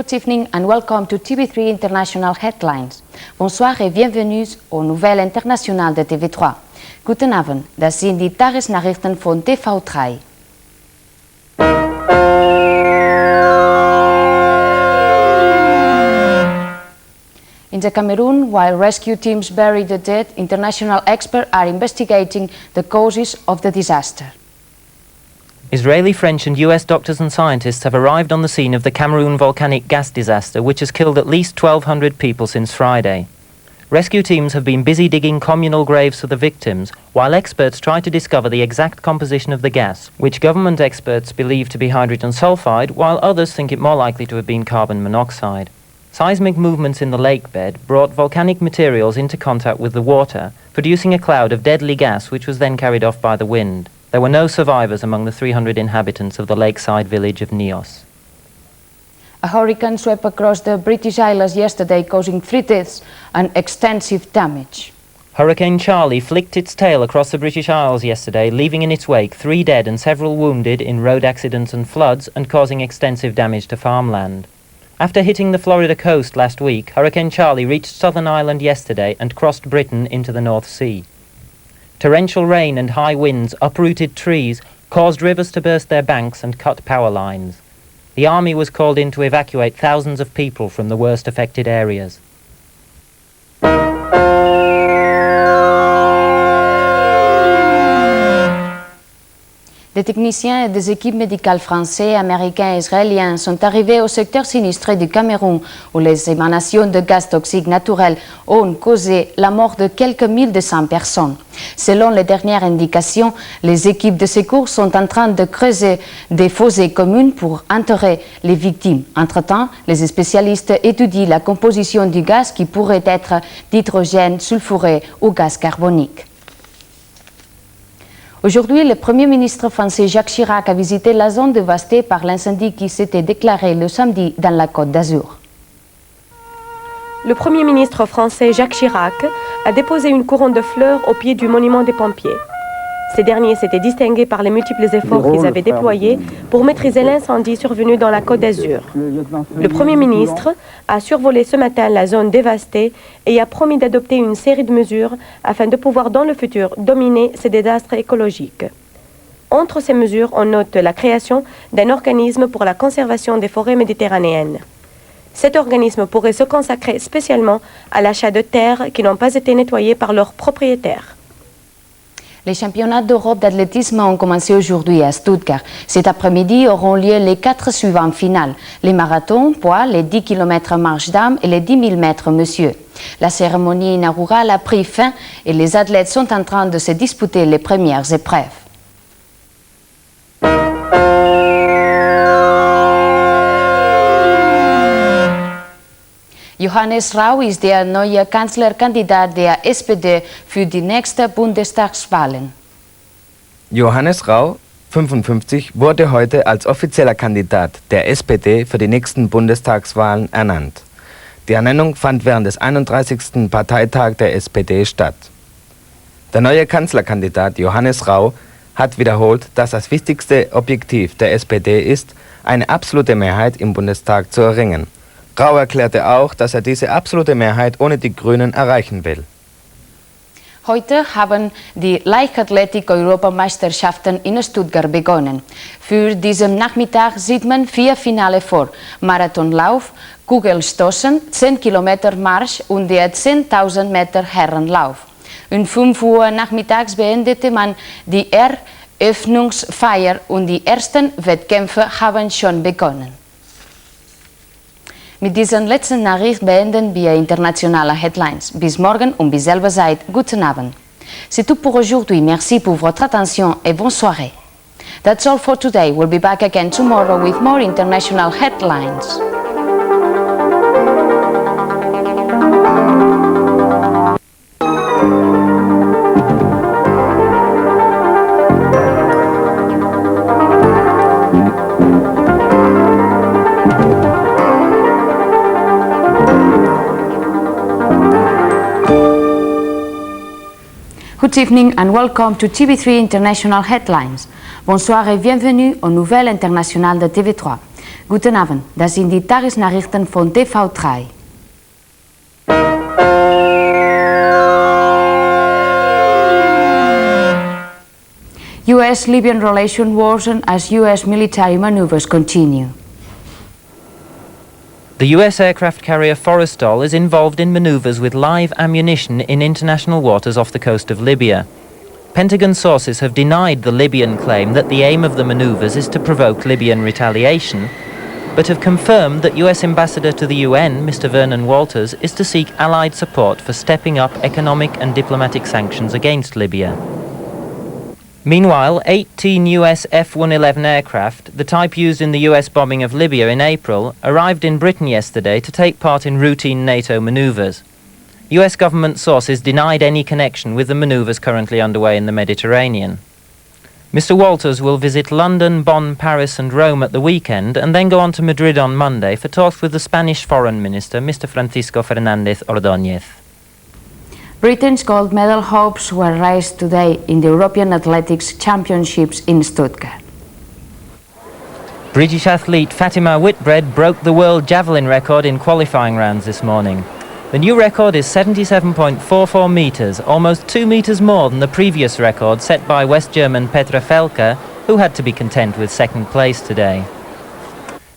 Good evening and welcome to TV3 International Headlines. Bonsoir et bienvenue aux nouvelles internationales de TV3. Guten Abend, das sind die Tagesnachrichten von TV3. In the Cameroon, while rescue teams bury the dead, international experts are investigating the causes of the disaster. Israeli, French and US doctors and scientists have arrived on the scene of the Cameroon volcanic gas disaster, which has killed at least 1,200 people since Friday. Rescue teams have been busy digging communal graves for the victims, while experts try to discover the exact composition of the gas, which government experts believe to be hydrogen sulfide, while others think it more likely to have been carbon monoxide. Seismic movements in the lake bed brought volcanic materials into contact with the water, producing a cloud of deadly gas which was then carried off by the wind. There were no survivors among the 300 inhabitants of the lakeside village of Nios. A hurricane swept across the British Isles yesterday, causing 3 deaths and extensive damage. Hurricane Charlie flicked its tail across the British Isles yesterday, leaving in its wake 3 dead and several wounded in road accidents and floods, and causing extensive damage to farmland. After hitting the Florida coast last week, Hurricane Charlie reached Southern Ireland yesterday and crossed Britain into the North Sea. Torrential rain and high winds uprooted trees, caused rivers to burst their banks and cut power lines. The army was called in to evacuate thousands of people from the worst affected areas. Des techniciens et des équipes médicales français, américains et israéliens sont arrivés au secteur sinistré du Cameroun, où les émanations de gaz toxiques naturels ont causé la mort de quelques 1200 personnes. Selon les dernières indications, les équipes de secours sont en train de creuser des fossés communes pour enterrer les victimes. Entre-temps, les spécialistes étudient la composition du gaz qui pourrait être d'hydrogène sulfuré ou gaz carbonique. Aujourd'hui, le Premier ministre français Jacques Chirac a visité la zone dévastée par l'incendie qui s'était déclaré le samedi dans la Côte d'Azur. Le Premier ministre français Jacques Chirac a déposé une couronne de fleurs au pied du monument des pompiers. Ces derniers s'étaient distingués par les multiples efforts qu'ils avaient déployés pour maîtriser l'incendie survenu dans la Côte d'Azur. Le Premier ministre a survolé ce matin la zone dévastée et a promis d'adopter une série de mesures afin de pouvoir dans le futur dominer ces désastres écologiques. Entre ces mesures, on note la création d'un organisme pour la conservation des forêts méditerranéennes. Cet organisme pourrait se consacrer spécialement à l'achat de terres qui n'ont pas été nettoyées par leurs propriétaires. Les championnats d'Europe d'athlétisme ont commencé aujourd'hui à Stuttgart. Cet après-midi auront lieu les 4 suivantes finales. Les marathons, poids, les 10 km marche dames et les 10 000 mètres monsieur. La cérémonie inaugurale a pris fin et les athlètes sont en train de se disputer les premières épreuves. Johannes Rau ist der neue Kanzlerkandidat der SPD für die nächsten Bundestagswahlen. Johannes Rau, 55, wurde heute als offizieller Kandidat der SPD für die nächsten Bundestagswahlen ernannt. Die Ernennung fand während des 31. Parteitags der SPD statt. Der neue Kanzlerkandidat Johannes Rau hat wiederholt, dass das wichtigste Objektiv der SPD ist, eine absolute Mehrheit im Bundestag zu erringen. Rau erklärte auch, dass er diese absolute Mehrheit ohne die Grünen erreichen will. Heute haben die Leichtathletik-Europameisterschaften in Stuttgart begonnen. Für diesen Nachmittag sieht man 4 Finale vor: Marathonlauf, Kugelstoßen, 10 Kilometer Marsch und der 10.000 Meter Herrenlauf. Um 5 Uhr nachmittags beendete man die Eröffnungsfeier und die ersten Wettkämpfe haben schon begonnen. Mit diesen letzten Nachricht beenden wir internationale Headlines. Bis morgen um dieselbe Zeit. Guten Abend. C'est tout pour aujourd'hui. Merci pour votre attention et bonne soirée. That's all for today. We'll be back again tomorrow with more international headlines. Good evening and welcome to TV3 International Headlines. Bonsoir et bienvenue aux nouvelles internationales de TV3. Guten Abend, das sind die Tagesnachrichten von TV3. U.S.-Libyan relations worsen as U.S. military maneuvers continue. The US aircraft carrier Forrestal is involved in maneuvers with live ammunition in international waters off the coast of Libya. Pentagon sources have denied the Libyan claim that the aim of the maneuvers is to provoke Libyan retaliation, but have confirmed that US Ambassador to the UN, Mr. Vernon Walters, is to seek Allied support for stepping up economic and diplomatic sanctions against Libya. Meanwhile, 18 US F-111 aircraft, the type used in the US bombing of Libya in April, arrived in Britain yesterday to take part in routine NATO maneuvers. US government sources denied any connection with the maneuvers currently underway in the Mediterranean. Mr. Walters will visit London, Bonn, Paris and Rome at the weekend and then go on to Madrid on Monday for talks with the Spanish Foreign Minister, Mr. Francisco Fernández Ordóñez. Britain's gold medal hopes were raised today in the European Athletics Championships in Stuttgart. British athlete Fatima Whitbread broke the world javelin record in qualifying rounds this morning. The new record is 77.44 metres, almost 2 metres more than the previous record set by West German Petra Felker, who had to be content with second place today.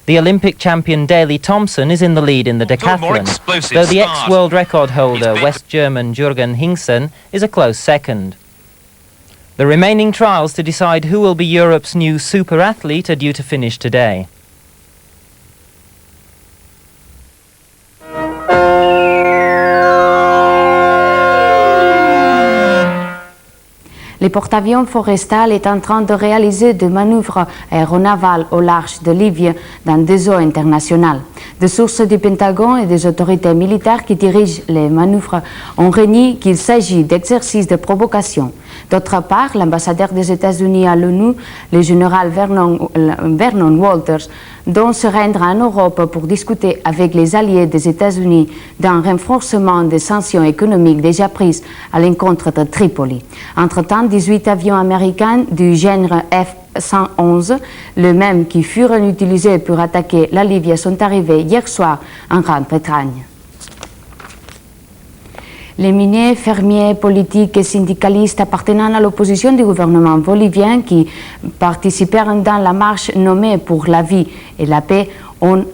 The Olympic champion Daley Thompson is in the lead in the decathlon, though the ex-world record holder West German Jürgen Hingsen is a close second. The remaining trials to decide who will be Europe's new super athlete are due to finish today. Le porte-avions Forrestal est en train de réaliser des manœuvres aéronavales au large de Libye dans des eaux internationales. Des sources du Pentagone et des autorités militaires qui dirigent les manœuvres ont renié qu'il s'agit d'exercices de provocation. D'autre part, l'ambassadeur des États-Unis à l'ONU, le général Vernon Walters, doit se rendre en Europe pour discuter avec les alliés des États-Unis d'un renforcement des sanctions économiques déjà prises à l'encontre de Tripoli. Entre-temps, 18 avions américains du genre F-111, le même qui furent utilisés pour attaquer la Libye, sont arrivés hier soir en Grande-Bretagne. Les miniers, fermiers, politiques et syndicalistes appartenant à l'opposition du gouvernement bolivien qui participèrent dans la marche nommée pour la vie et la paix ont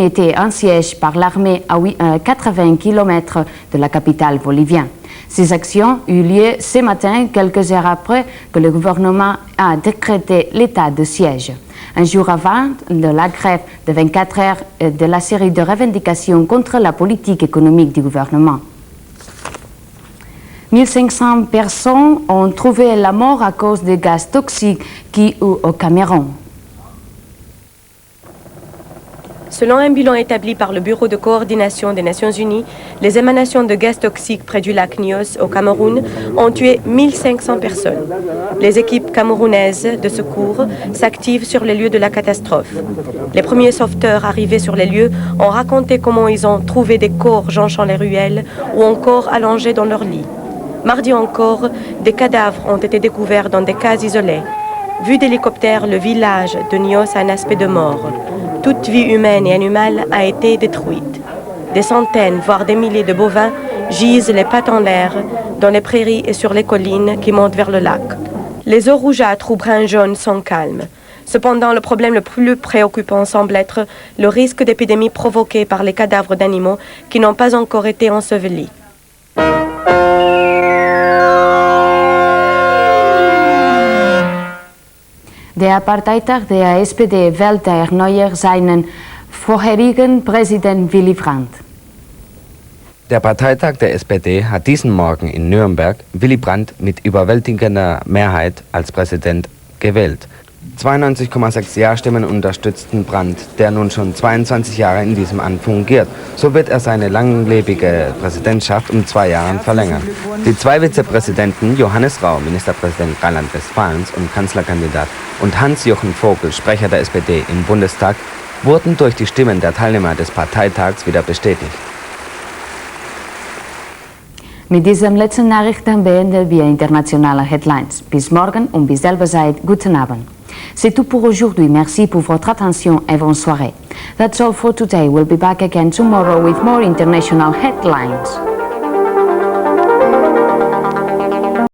été en siège par l'armée à 80 km de la capitale bolivienne. Ces actions eurent lieu ce matin, quelques heures après que le gouvernement a décrété l'état de siège. Un jour avant de la grève de 24 heures de la série de revendications contre la politique économique du gouvernement. 1500 personnes ont trouvé la mort à cause des gaz toxiques qui eut au Cameroun. Selon un bilan établi par le Bureau de coordination des Nations Unies, les émanations de gaz toxiques près du lac Nyos au Cameroun ont tué 1500 personnes. Les équipes camerounaises de secours s'activent sur les lieux de la catastrophe. Les premiers sauveteurs arrivés sur les lieux ont raconté comment ils ont trouvé des corps jonchant les ruelles ou encore allongés dans leurs lits. Mardi encore, des cadavres ont été découverts dans des cases isolées. Vu d'hélicoptère, le village de Nyos a un aspect de mort. Toute vie humaine et animale a été détruite. Des centaines, voire des milliers de bovins gisent les pattes en l'air dans les prairies et sur les collines qui montent vers le lac. Les eaux rougeâtres ou brun-jaune sont calmes. Cependant, le problème le plus préoccupant semble être le risque d'épidémie provoqué par les cadavres d'animaux qui n'ont pas encore été ensevelis. Der Parteitag der SPD wählte erneut seinen vorherigen Präsident Willy Brandt. Der Parteitag der SPD hat diesen Morgen in Nürnberg Willy Brandt mit überwältigender Mehrheit als Präsident gewählt. 92,6 Ja-Stimmen unterstützten Brandt, der nun schon 22 Jahre in diesem Amt fungiert. So wird er seine langlebige Präsidentschaft um 2 Jahre verlängern. Die 2 Vizepräsidenten, Johannes Rau, Ministerpräsident Rheinland-Westfalens und Kanzlerkandidat, und Hans-Jochen Vogel, Sprecher der SPD im Bundestag, wurden durch die Stimmen der Teilnehmer des Parteitags wieder bestätigt. Mit diesen letzten Nachrichten beenden wir internationale Headlines. Bis morgen um dieselbe Zeit. Guten Abend. C'est tout pour aujourd'hui. Merci pour votre attention et bonne soirée. That's all for today. We'll be back again tomorrow with more international headlines.